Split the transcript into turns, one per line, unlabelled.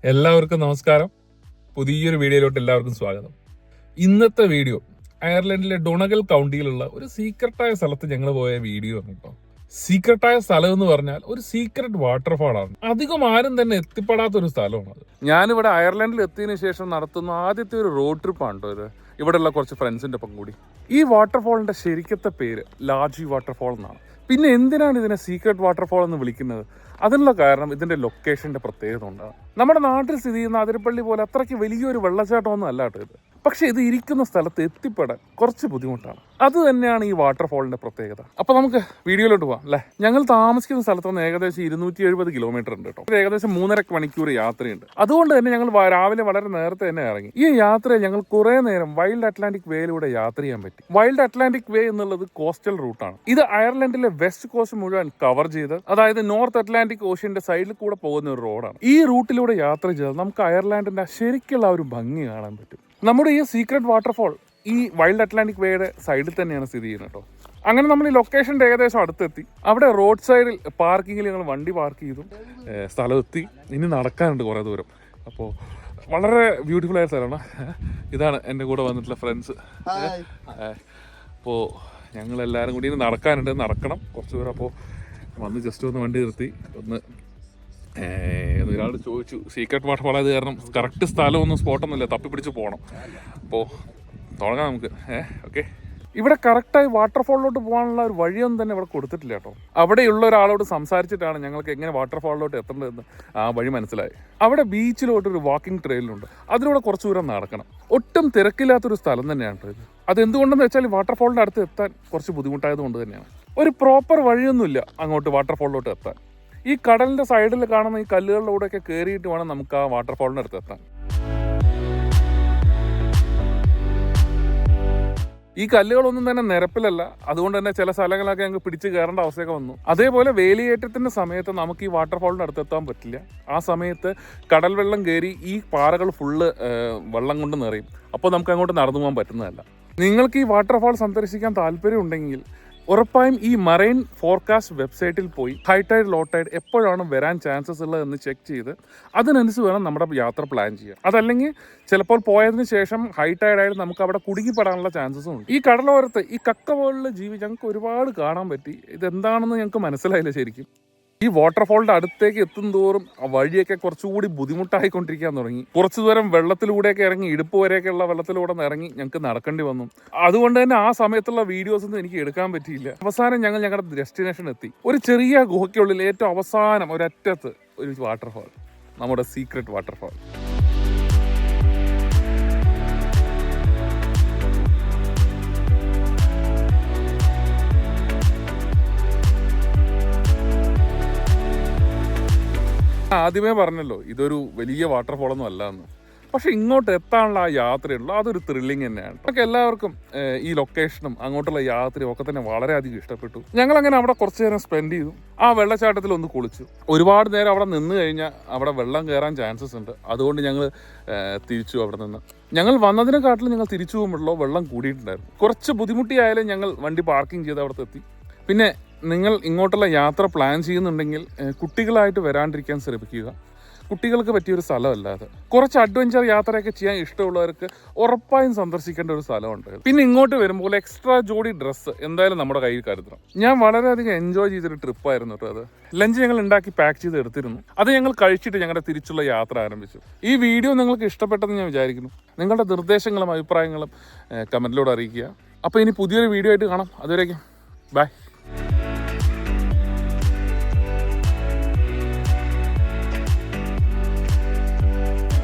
എല്ലാവർക്കും നമസ്കാരം. പുതിയൊരു വീഡിയോയിലോട്ട് എല്ലാവർക്കും സ്വാഗതം. ഇന്നത്തെ വീഡിയോ അയർലൻഡിലെ ഡൊണഗൽ കൗണ്ടിയിലുള്ള ഒരു സീക്രട്ടായ സ്ഥലത്ത് ഞങ്ങൾ പോയ വീഡിയോ ആണ് കേട്ടോ. സീക്രട്ടായ സ്ഥലം എന്ന് പറഞ്ഞാൽ ഒരു സീക്രട്ട് വാട്ടർഫാൾ ആണ്. അധികം ആരും തന്നെ എത്തിപ്പെടാത്ത ഒരു സ്ഥലമാണ് അത്. ഞാനിവിടെ അയർലൻഡിൽ എത്തിയതിനു ശേഷം നടത്തുന്ന ആദ്യത്തെ ഒരു റോഡ് ട്രിപ്പാണ് കേട്ടോ ഇത്. ഇവിടെയുള്ള കുറച്ച് ഫ്രണ്ട്സിന്റെ ഒപ്പം കൂടി. ഈ വാട്ടർഫാളിന്റെ ശരിക്കത്തെ പേര് ലാജി വാട്ടർഫാൾ എന്നാണ്. പിന്നെ എന്തിനാണ് ഇതിനെ സീക്രട്ട് വാട്ടർഫാൾ എന്ന് വിളിക്കുന്നത്? അതിനുള്ള കാരണം ഇതിന്റെ ലൊക്കേഷന്റെ പ്രത്യേകത ഉണ്ടാകും. നമ്മുടെ നാട്ടിൽ സ്ഥിതി ചെയ്യുന്ന അതിരപ്പള്ളി പോലെ അത്രയ്ക്ക് വലിയൊരു വെള്ളച്ചാട്ടമൊന്നും അല്ല കേട്ടോ ഇത്. പക്ഷെ ഇത് ഇരിക്കുന്ന സ്ഥലത്ത് എത്തിപ്പെടാൻ കുറച്ച് ബുദ്ധിമുട്ടാണ്. അത് തന്നെയാണ് ഈ വാട്ടർഫാളിന്റെ പ്രത്യേകത. അപ്പൊ നമുക്ക് വീഡിയോയിലോട്ട് പോകാം അല്ലെ. ഞങ്ങൾ താമസിക്കുന്ന സ്ഥലത്ത് നിന്ന് ഏകദേശം 270 കിലോമീറ്റർ ഉണ്ട് കേട്ടോ. ഏകദേശം 3.5 മണിക്കൂർ യാത്രയുണ്ട്. അതുകൊണ്ട് തന്നെ ഞങ്ങൾ രാവിലെ വളരെ നേരത്തെ തന്നെ ഇറങ്ങി. ഈ യാത്രയിൽ ഞങ്ങൾ കുറെ നേരം വൈൽഡ് അറ്റ്ലാന്റിക് വേയിലൂടെ യാത്ര ചെയ്യാൻ പറ്റി. വൈൽഡ് അറ്റ്ലാന്റിക് വേ എന്നുള്ളത് കോസ്റ്റൽ റൂട്ടാണ്. ഇത് അയർലൻഡിലെ വെസ്റ്റ് കോസ്റ്റ് മുഴുവൻ കവർ ചെയ്ത്, അതായത് നോർത്ത് അറ്റ്ലാന്റിക് ഓഷ്യന്റെ സൈഡിൽ കൂടെ പോകുന്ന ഒരു റോഡാണ്. ഈ റൂട്ടിലൂടെ യാത്ര ചെയ്താൽ നമുക്ക് അയർലാൻഡിന്റെ ശരിക്കുള്ള ഒരു ഭംഗി കാണാൻ പറ്റും. നമ്മുടെ ഈ സീക്രട്ട് വാട്ടർഫാൾ ഈ വൈൽഡ് അറ്റ്ലാന്റിക് വേയുടെ സൈഡിൽ തന്നെയാണ് സ്ഥിതി ചെയ്യുന്നത് കേട്ടോ. അങ്ങനെ നമ്മൾ ഈ ലൊക്കേഷൻ്റെ ഏകദേശം അടുത്തെത്തി. അവിടെ റോഡ് സൈഡിൽ പാർക്കിങ്ങിൽ ഞങ്ങൾ വണ്ടി പാർക്ക് ചെയ്തു. സ്ഥലമെത്തി. ഇനി നടക്കാനുണ്ട് കുറേ ദൂരം. അപ്പോൾ വളരെ ബ്യൂട്ടിഫുൾ ആയ സ്ഥലമാണ്. ഇതാണ് എൻ്റെ കൂടെ വന്നിട്ടുള്ള ഫ്രണ്ട്സ്. അപ്പോൾ ഞങ്ങളെല്ലാവരും കൂടി ഇനി നടക്കണം കുറച്ച് ദൂരം. അപ്പോൾ വന്ന് ജസ്റ്റ് ഒന്ന് വണ്ടി നിർത്തി ഒരാൾ ചോദിച്ചു സീക്രട്ട് വാട്ടർഫാൾ ആയത് കാരണം കറക്റ്റ് സ്ഥലമൊന്നും സ്പോട്ടൊന്നുമില്ല, തപ്പിപ്പിടിച്ച് പോകണം. അപ്പോൾ തുടങ്ങാം നമുക്ക്. ഓക്കെ. ഇവിടെ കറക്റ്റായി വാട്ടർഫാളിലോട്ട് പോകാനുള്ള ഒരു വഴിയൊന്നും തന്നെ ഇവിടെ കൊടുത്തിട്ടില്ല കേട്ടോ. അവിടെയുള്ള ഒരാളോട് സംസാരിച്ചിട്ടാണ് ഞങ്ങൾക്ക് എങ്ങനെ വാട്ടർഫാളിലോട്ട് എത്തേണ്ടതെന്ന് ആ വഴി മനസ്സിലായി. അവിടെ ബീച്ചിലോട്ടൊരു വാക്കിംഗ് ട്രെയിലുണ്ട്. അതിലൂടെ കുറച്ച് ദൂരം നടക്കണം. ഒട്ടും തിരക്കില്ലാത്തൊരു സ്ഥലം തന്നെയാണ് കേട്ടോ ഇത്. അതെന്തുകൊണ്ടെന്ന് വെച്ചാൽ വാട്ടർഫാളിൻ്റെ അടുത്ത് എത്താൻ കുറച്ച് ബുദ്ധിമുട്ടായത് കൊണ്ട് തന്നെയാണ്. ഒരു പ്രോപ്പർ വഴിയൊന്നുമില്ല അങ്ങോട്ട് വാട്ടർഫാളിലോട്ട് എത്താൻ. ഈ കടലിൻ്റെ സൈഡിൽ കാണുന്ന ഈ കല്ലുകളിലൂടെയൊക്കെ കയറിയിട്ട് വേണം നമുക്ക് ആ വാട്ടർഫാളിൻ്റെ അടുത്ത് എത്താൻ. ഈ കല്ലുകളൊന്നും തന്നെ നിരപ്പിലല്ല. അതുകൊണ്ട് തന്നെ ചില സ്ഥലങ്ങളൊക്കെ ഞങ്ങൾക്ക് പിടിച്ച് കയറേണ്ട അവസ്ഥയൊക്കെ വന്നു. അതേപോലെ വേലിയേറ്റത്തിൻ്റെ സമയത്ത് നമുക്ക് ഈ വാട്ടർഫാളിൻ്റെ അടുത്തെത്താൻ പറ്റില്ല. ആ സമയത്ത് കടൽ വെള്ളം കയറി ഈ പാറകൾ ഫുള്ള് വെള്ളം കൊണ്ട് നിറയും. അപ്പോൾ നമുക്ക് അങ്ങോട്ട് നടന്നു പോകാൻ പറ്റുന്നതല്ല. നിങ്ങൾക്ക് ഈ വാട്ടർഫാൾ സന്ദർശിക്കാൻ താല്പര്യം ഉണ്ടെങ്കിൽ ഉറപ്പായും ഈ മറൈൻ ഫോർകാസ്റ്റ് വെബ്സൈറ്റിൽ പോയി ഹൈ ടൈഡ് ലോ ടൈഡ് എപ്പോഴാണ് വരാൻ ചാൻസസ് ഉള്ളതെന്ന് ചെക്ക് ചെയ്ത് അതിനനുസരിച്ച് വേണം നമ്മുടെ യാത്ര പ്ലാൻ ചെയ്യാൻ. അതല്ലെങ്കിൽ ചിലപ്പോൾ പോയതിന് ശേഷം ഹൈ ടൈഡായിട്ട് നമുക്ക് അവിടെ കുടുങ്ങിപ്പെടാനുള്ള ചാൻസസും ഉണ്ട്. ഈ കടലോരത്ത് ഈ കക്ക പോലുള്ള ജീവി ഞങ്ങൾക്ക് ഒരുപാട് കാണാൻ പറ്റി. ഇതെന്താണെന്ന് ഞങ്ങൾക്ക് മനസ്സിലായില്ല ശരിക്കും. ഈ വാട്ടർഫാളിന്റെ അടുത്തേക്ക് എത്തും തോറും ആ വഴിയൊക്കെ കുറച്ചുകൂടി ബുദ്ധിമുട്ടായിക്കൊണ്ടിരിക്കാൻ തുടങ്ങി. കുറച്ചു ദൂരം വെള്ളത്തിലൂടെയൊക്കെ ഇറങ്ങി, ഇടുപ്പ് വരെയൊക്കെയുള്ള വെള്ളത്തിലൂടെ ഇറങ്ങി ഞങ്ങൾക്ക് നടക്കേണ്ടി വന്നു. അതുകൊണ്ട് തന്നെ ആ സമയത്തുള്ള വീഡിയോസ് ഒന്നും എനിക്ക് എടുക്കാൻ പറ്റിയില്ല. അവസാനം ഞങ്ങൾ ഞങ്ങളുടെ ഡെസ്റ്റിനേഷൻ എത്തി. ഒരു ചെറിയ ഗുഹയ്ക്കുള്ളിൽ ഏറ്റവും അവസാനം ഒരറ്റത്ത് ഒരു വാട്ടർഫാൾ, നമ്മുടെ സീക്രട്ട് വാട്ടർഫാൾ. ആദ്യമേ പറഞ്ഞല്ലോ ഇതൊരു വലിയ വാട്ടർഫാളൊന്നും അല്ല എന്ന്. പക്ഷെ ഇങ്ങോട്ട് എത്താനുള്ള ആ യാത്രയുള്ളൂ, അതൊരു ത്രില്ലിങ് തന്നെയാണ്. നമുക്ക് എല്ലാവർക്കും ഈ ലൊക്കേഷനും അങ്ങോട്ടുള്ള യാത്രയും ഒക്കെ തന്നെ വളരെയധികം ഇഷ്ടപ്പെട്ടു. ഞങ്ങളങ്ങനെ അവിടെ കുറച്ച് നേരം സ്പെൻഡ് ചെയ്തു. ആ വെള്ളച്ചാട്ടത്തിൽ ഒന്ന് കുളിച്ചു. ഒരുപാട് നേരം അവിടെ നിന്ന് കഴിഞ്ഞാൽ അവിടെ വെള്ളം കയറാൻ ചാൻസസ് ഉണ്ട്. അതുകൊണ്ട് ഞങ്ങൾ തിരിച്ചു. അവിടെ നിന്ന് ഞങ്ങൾ വന്നതിനെക്കാട്ടിലും ഞങ്ങൾ തിരിച്ചു പോകുമ്പോഴല്ലോ വെള്ളം കൂടിയിട്ടുണ്ടായിരുന്നു. കുറച്ച് ബുദ്ധിമുട്ടിയായാലും ഞങ്ങൾ വണ്ടി പാർക്കിംഗ് ചെയ്ത് അവിടെ എത്തി. പിന്നെ നിങ്ങൾ ഇങ്ങോട്ടുള്ള യാത്ര പ്ലാൻ ചെയ്യുന്നുണ്ടെങ്കിൽ കുട്ടികളായിട്ട് വരാണ്ടിരിക്കാൻ ശ്രമിക്കുക. കുട്ടികൾക്ക് പറ്റിയൊരു സ്ഥലമല്ലാതെ കുറച്ച് അഡ്വഞ്ചർ യാത്രയൊക്കെ ചെയ്യാൻ ഇഷ്ടമുള്ളവർക്ക് ഉറപ്പായും സന്ദർശിക്കേണ്ട ഒരു സ്ഥലമുണ്ട്. പിന്നെ ഇങ്ങോട്ട് വരുമ്പോൾ എക്സ്ട്രാ ജോഡി ഡ്രസ്സ് എന്തായാലും നമ്മുടെ കയ്യിൽ കരുതണം. ഞാൻ വളരെയധികം എൻജോയ് ചെയ്തൊരു ട്രിപ്പായിരുന്നു കേട്ടോ അത്. ലഞ്ച് ഞങ്ങൾ ഉണ്ടാക്കി പാക്ക് ചെയ്ത് എടുത്തിരുന്നു. അത് ഞങ്ങൾ കഴിച്ചിട്ട് ഞങ്ങളുടെ തിരിച്ചുള്ള യാത്ര ആരംഭിച്ചു. ഈ വീഡിയോ നിങ്ങൾക്ക് ഇഷ്ടപ്പെട്ടെന്ന് ഞാൻ വിചാരിക്കുന്നു. നിങ്ങളുടെ നിർദ്ദേശങ്ങളും അഭിപ്രായങ്ങളും കമൻറ്റിലൂടെ അറിയിക്കുക. അപ്പോൾ ഇനി പുതിയൊരു വീഡിയോ ആയിട്ട് കാണാം. അതുവരേക്കും ബൈ.